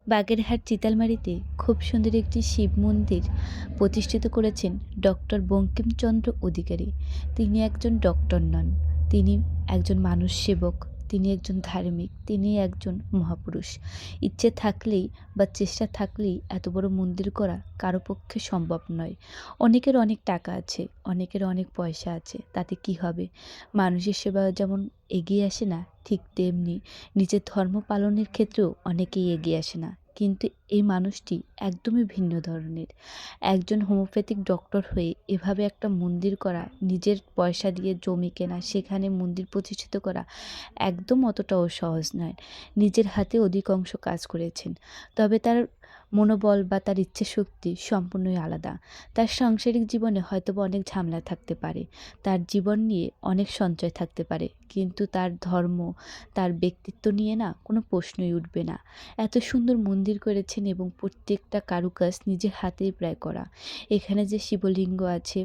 বাগেরহাট চিতালমারীতে খুব সুন্দর একটি শিব মন্দির প্রতিষ্ঠিত করেছেন ডক্টর বঙ্কিমচন্দ্র অধিকারী। তিনি একজন ডক্টর নন, তিনি একজন মানুষ সেবক, তিনি একজন ধার্মিক, তিনি একজন মহাপুরুষ। ইচ্ছে থাকলেই বা চেষ্টা থাকলেই এত বড় মন্দির করা কারো পক্ষে সম্ভব নয়। অনেকের অনেক টাকা আছে, অনেকের অনেক পয়সা আছে, তাতে কি হবে? মানুষের সেবা যেমন এগিয়ে আসে না, ঠিক তেমনি নিজের ধর্ম পালনের ক্ষেত্রেও অনেকেই এগিয়ে আসে না। কিন্তু এই মানুষটি একদমই ভিন্ন ধরনের। একজন হোমিওপ্যাথিক ডক্টর হয়ে এভাবে একটা মন্দির করা, নিজের পয়সা দিয়ে জমি কেনা, সেখানে মন্দির প্রতিষ্ঠিত করা একদম অতটাও সহজ নয়। নিজের হাতে অধিকাংশ কাজ করেছেন। তবে তার মনোবল বা তার ইচ্ছাশক্তি সম্পূর্ণই আলাদা। তার সাংসারিক জীবনে হয়তোবা অনেক ঝামেলা থাকতে পারে, তার জীবন নিয়ে অনেক সঞ্চয় থাকতে পারে, কিন্তু তার ধর্ম, তার ব্যক্তিত্ব নিয়ে না কোনো প্রশ্নই উঠবে না। এত সুন্দর মন্দির করেছেন এবং প্রত্যেকটা কারুকাজ নিজের হাতেই প্রায় করা। এখানে যে শিবলিঙ্গ আছে,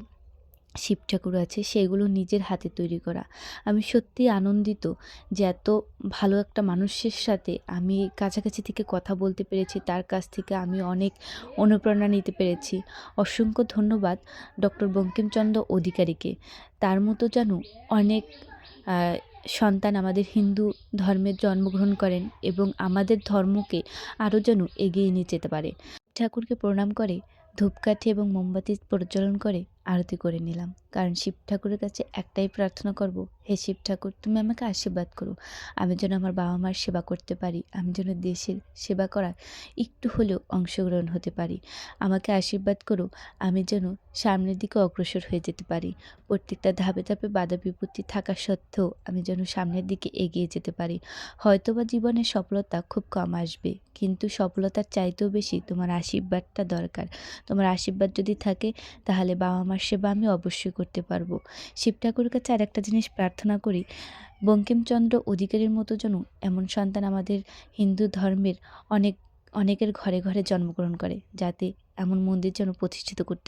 শিব ঠাকুর আছে, সেগুলো নিজের হাতে তৈরি করা। আমি সত্যিই আনন্দিত যে এত ভালো একটা মানুষের সাথে আমি কাছাকাছি থেকে কথা বলতে পেরেছি, তার কাছ থেকে আমি অনেক অনুপ্রেরণা নিতে পেরেছি। অসংখ্য ধন্যবাদ ডক্টর বঙ্কিমচন্দ্র অধিকারীকে। তার মতো যেন অনেক আ সন্তান আমাদের হিন্দু ধর্মে জন্মগ্রহণ করেন এবং আমাদের ধর্মকে আরও যেন এগিয়ে নিয়ে যেতে পারে। ঠাকুরকে প্রণাম করে ধূপকাঠি এবং মোমবাতি প্রজ্বলন করে আরতি করে নিলাম। কারণ শিব ঠাকুরের কাছে একটাই প্রার্থনা করব, হে শিব ঠাকুর, তুমি আমাকে আশীর্বাদ করো। আমি যেন আমার বাবা-মার সেবা করতে পারি। আমি যেন দেশের সেবা করার একটু হলেও অংশগ্রহণ হতে পারি। আমাকে আশীর্বাদ করো, আমি যেন সামনের দিকে অগ্রসর হয়ে যেতে পারি। প্রত্যেকটা ধাপে ধাপে বাধা বিপত্তি থাকা সত্ত্বেও আমি যেন সামনের দিকে এগিয়ে যেতে পারি। হয়তোবা জীবনে সফলতা খুব কম আসবে, কিন্তু সফলতার চাইতেও বেশি তোমার আশীর্বাদটা দরকার। তোমার আশীর্বাদ যদি থাকে তাহলে বাবা-মার সেবা আমি অবশ্যই করতে পারবো। শিব ঠাকুরের কাছে আরেকটা জিনিস প্রার্থনা করি, বঙ্কিমচন্দ্র অধিকারীর মতো যেন এমন সন্তান আমাদের হিন্দু ধর্মের অনেকের ঘরে ঘরে জন্মগ্রহণ করে, যাতে এমন মন্দির যেন প্রতিষ্ঠিত করতে